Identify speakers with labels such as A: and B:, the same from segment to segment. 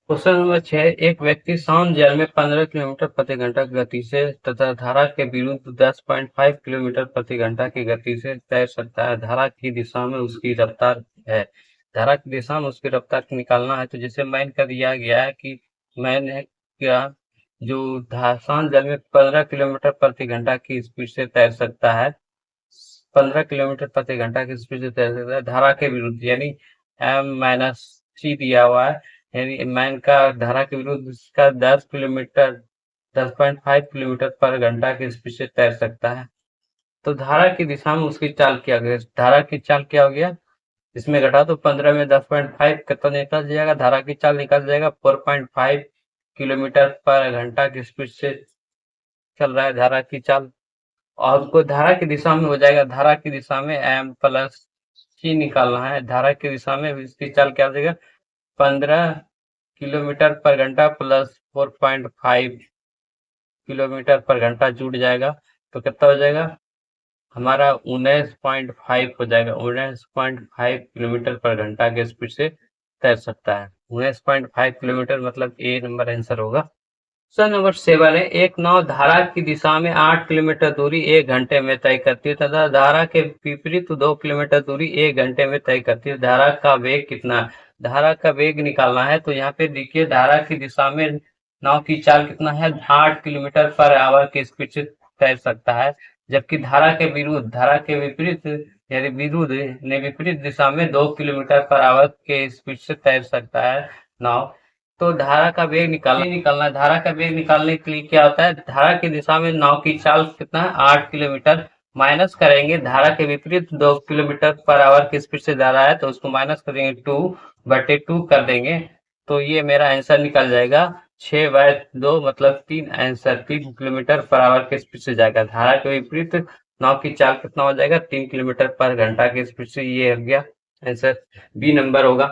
A: Question number 6। एक व्यक्ति शांत जल में 15 किलोमीटर प्रति घंटा की गति से तथा धारा के विरुद्ध 10.5 किलोमीटर प्रति घंटा की गति से तैर सकता है। धारा की दिशा में उसकी रफ्तार है। धारा की दिशा में उसकी रफ्तार निकालना है। तो जैसे मैंने कर दिया गया है कि मैंने क्या जो शांत जल में 15 किलोमीटर प्रति घंटा की स्पीड से तैर सकता है, 15 किलोमीटर प्रति घंटा की स्पीड से तैर सकता है धारा के विरुद्ध, यानी m-c दिया हुआ है, यानी मैन का धारा के विरुद्ध इसका 10.5 किलोमीटर पर घंटा की स्पीड से तैर सकता है। तो धारा की दिशा में उसकी चाल क्या गया, धारा की चाल क्या हो गया, इसमें घटा तो 15 में 10.5 कितना निकल जाएगा, धारा की चाल निकल जाएगा 4.5 किलोमीटर पर घंटा की स्पीड से चल रहा है धारा की चाल। और उसको धारा की दिशा में हो जाएगा, धारा की दिशा में m प्लस c निकालना है। धारा की दिशा में इसकी चाल क्या हो जाएगा, 15 किलोमीटर पर घंटा प्लस 4.5 किलोमीटर पर घंटा जुड़ जाएगा, तो कितना हो जाएगा हमारा 19.5 हो जाएगा। 19.5 किलोमीटर पर घंटा के स्पीड से तैर सकता है। 19.5 किलोमीटर मतलब ए नंबर आंसर होगा। क्वेश्चन नंबर 7 है। एक नाव धारा की दिशा में 8 किलोमीटर दूरी 1 घंटे में तय करती है तथा धारा के विपरीत 2 किलोमीटर दूरी 1 घंटे में तय करती है। धारा का वेग कितना है? धारा का वेग निकालना है। तो यहाँ पे देखिए धारा की दिशा में नाव की चाल कितना है, 8 किलोमीटर पर आवर की स्पीड से तैर सकता है, जबकि धारा के विपरीत यानी विपरीत दिशा में 2 किलोमीटर पर आवर के स्पीड से तैर सकता है नाव। तो धारा का वेग निकालना है। धारा का वेग निकालने के लिए क्या होता है, धारा की दिशा में नाव की चाल कितना है, 8 किलोमीटर, माइनस करेंगे धारा के विपरीत 2 किलोमीटर पर आवर की स्पीड से जा रहा है, तो उसको माइनस करेंगे 2/2 कर देंगे, तो ये मेरा आंसर निकल जाएगा 6/2 मतलब 3 आंसर 3 किलोमीटर पर आवर की स्पीड से जाएगा। धारा के विपरीत नाव की चाल कितना हो जाएगा, 3 किलोमीटर पर घंटा की स्पीड से। ये हो गया आंसर, बी नंबर होगा।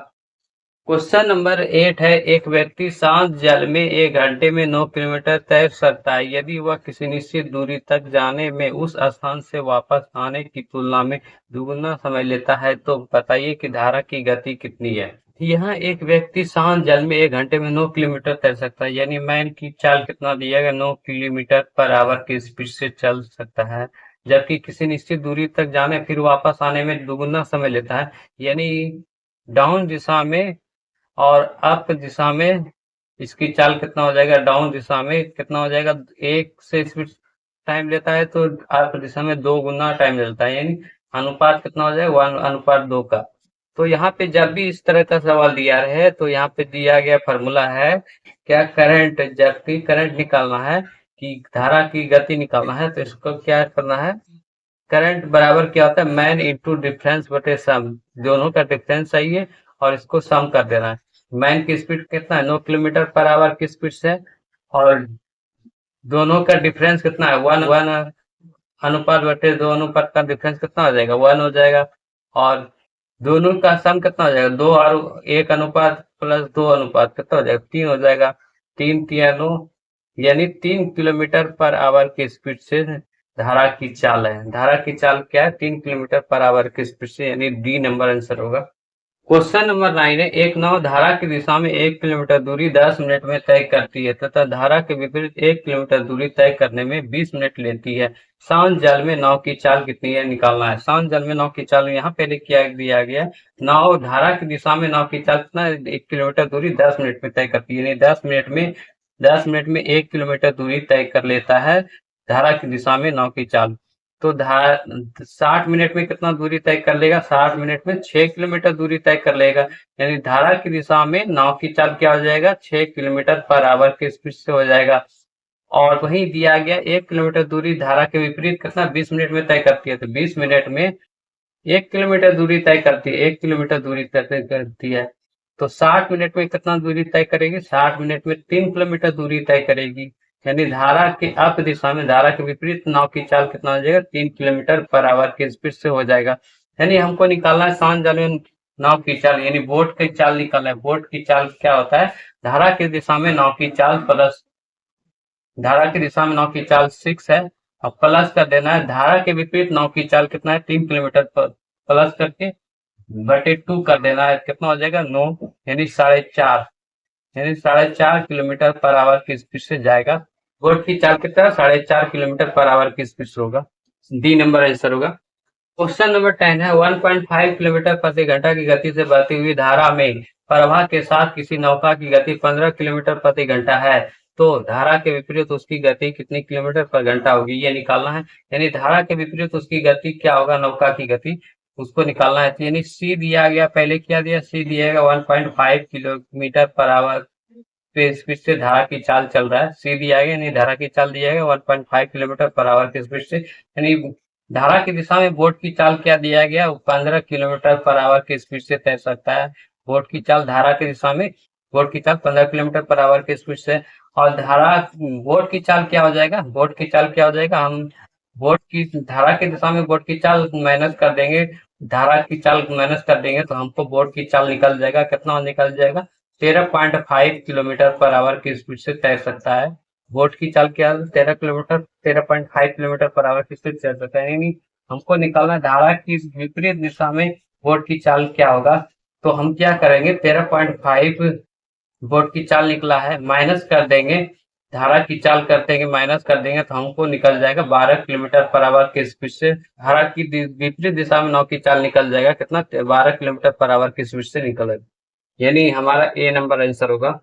A: क्वेश्चन नंबर 8 है। एक व्यक्ति शांत जल में 1 घंटे में 9 किलोमीटर तैर सकता है। यदि वह किसी निश्चित दूरी तक जाने में उस स्थान से वापस आने की तुलना में दुगुना समय लेता है, तो बताइए कि धारा की गति कितनी है। यहाँ एक व्यक्ति शांत जल में 1 घंटे में 9 किलोमीटर तैर सकता है, यानी मैन की चाल कितना दिया गया, 9 किलोमीटर पर आवर की स्पीड से चल सकता है, जबकि किसी निश्चित दूरी तक जाने फिर वापस आने में दुगुना समय लेता है, यानी डाउन दिशा में और अप दिशा में इसकी चाल कितना हो जाएगा, डाउन दिशा में कितना हो जाएगा, 1 से स्पीड टाइम लेता है, तो अप दिशा में 2 गुना टाइम लेता है, यानी अनुपात कितना हो जाएगा, 1:2 का। तो यहाँ पे जब भी इस तरह का सवाल दिया है तो यहाँ पे दिया गया फॉर्मूला है क्या, करंट, जबकि करंट निकालना है कि धारा की गति निकालना है, तो इसको क्या करना है, करंट बराबर क्या होता है, मैन इंटू डिफरेंस बटे सम, दोनों का डिफरेंस चाहिए और इसको सम कर देना है। मैन की स्पीड कितना है, 9 किलोमीटर पर आवर की स्पीड से, और दोनों का डिफरेंस कितना है, 1 अनुपात बटे 2 अनुपात का डिफरेंस कितना हो जाएगा, 1 हो जाएगा, और दोनों का सम कितना हो जाएगा, 2 और 1 अनुपात प्लस 2 अनुपात कितना हो जाएगा, 3 हो जाएगा, 3 3 9, यानी 3 किलोमीटर पर आवर की स्पीड से धारा की चाल है। धारा की चाल क्या है, 3 किलोमीटर पर आवर की स्पीड से, यानी डी नंबर आंसर होगा। क्वेश्चन नंबर 9 है। एक नाव धारा की दिशा में 1 किलोमीटर दूरी 10 मिनट में तय करती है तथा धारा के विपरीत 1 किलोमीटर दूरी तय करने में 20 मिनट लेती है। शांत जल में नाव की चाल कितनी है निकालना है। शांत जल में नाव की चाल यहाँ पे दिया गया, नाव धारा की दिशा में नाव की चाल कितना, 1 किलोमीटर दूरी 10 मिनट में तय करती है, यानी 10 मिनट में 1 किलोमीटर दूरी तय कर लेता है धारा की दिशा में नाव की चाल। तो 60 मिनट में कितना दूरी तय कर लेगा, 60 मिनट में 6 किलोमीटर दूरी तय कर लेगा, यानी धारा की दिशा में नाव की चाल क्या हो जाएगा, 6 किलोमीटर पर आवर की स्पीड से हो जाएगा। और वहीं दिया गया 1 किलोमीटर दूरी धारा के विपरीत कितना 20 मिनट में तय करती है, तो 20 मिनट में 1 किलोमीटर दूरी तय करती है, 1 किलोमीटर दूरी तय करती है, तो 60 मिनट में कितना दूरी तय करेगी, 60 मिनट में 3 किलोमीटर दूरी तय करेगी, यानी धारा के अप दिशा में धारा के विपरीत नाव की चाल कितना हो जाएगा, 3 किलोमीटर पर आवर की स्पीड से हो जाएगा। यानी हमको निकालना है शांत जल में नाव की चाल, यानी बोट की चाल निकालना है। बोट की चाल क्या होता है, धारा की दिशा में नाव की चाल प्लस, धारा की दिशा में नाव की चाल 6 है, और प्लस कर देना है धारा के विपरीत नाव की चाल कितना है, 3 किलोमीटर पर, प्लस करके बटे 2 कर देना है, कितना हो जाएगा 9, यानी 4.5। यानी 4.5 किलोमीटर पर आवर की स्पीड से जाएगा। बोट की चाल कितना, 4.5 किलोमीटर पर आवर की स्पीड से होगा। डी नंबर आंसर होगा। क्वेश्चन नंबर 10 है, 1.5 किलोमीटर प्रति घंटा की गति से बहती हुई धारा में प्रवाह के साथ किसी नौका की गति 15 किलोमीटर प्रति घंटा है, तो धारा के विपरीत उसकी गति कितनी किलोमीटर पर घंटा होगी, ये निकालना है। यानी धारा के विपरीत उसकी गति क्या होगा, नौका की गति, उसको निकालना है। तो यानी सी दिया गया, पहले क्या दिया, सी दिया गया 1.5 किलोमीटर पर आवर पे स्पीड से धारा की चाल चल रहा है। सी दिया गया, यानी धारा की चाल दिया गया 1.5 किलोमीटर पर आवर की स्पीड से, यानी धारा की दिशा में बोट की चाल क्या दिया गया, 15 किलोमीटर पर आवर की स्पीड से तैर सकता है। बोट की चाल धारा की दिशा में, बोट की चाल 15 किलोमीटर पर आवर की स्पीड से। और धारा, बोट की चाल क्या हो जाएगा, बोट की चाल क्या हो जाएगा, हम बोट की धारा की दिशा में बोट की चाल माइनस कर देंगे, धारा की चाल माइनस कर देंगे तो हमको बोट की चाल निकल जाएगा, कितना निकल जाएगा, 13.5 किलोमीटर पर आवर की स्पीड से तैर सकता है। बोट की चाल क्या है, 13.5 किलोमीटर पर आवर की स्पीड से तैर सकता है। यानी हमको निकालना है धारा की विपरीत दिशा में बोट की चाल क्या होगा। तो हम क्या करेंगे, 13.5 बोट की चाल निकला है, माइनस कर देंगे, धारा की चाल कर देंगे, माइनस कर देंगे तो हमको निकल जाएगा 12 किलोमीटर पर आवर की स्पीड से। धारा की विपरीत दिशा में नाव की चाल निकल जाएगा कितना, 12 किलोमीटर पर आवर की स्पीड से निकलेगा। यानी हमारा ए नंबर आंसर होगा।